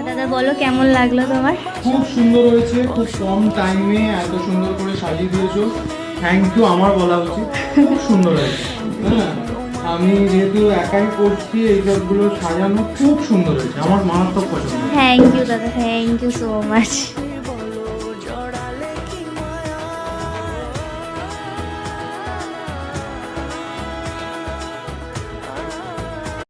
দাদা বলো কেমন লাগলো তোমার? খুব সুন্দর হয়েছে, খুব কম টাইমে এত সুন্দর করে সাজিয়ে দিয়েছো, থ্যাংক ইউ আমার বলা উচিত। খুব সুন্দর হয়েছে। হ্যাঁ, আমি যেহেতু একাই করছি এই সবগুলো সাজানো খুব সুন্দর হয়েছে, আমার মারাত্মক পছন্দ। থ্যাংক ইউ দাদা, থ্যাংক ইউ সো মাচ।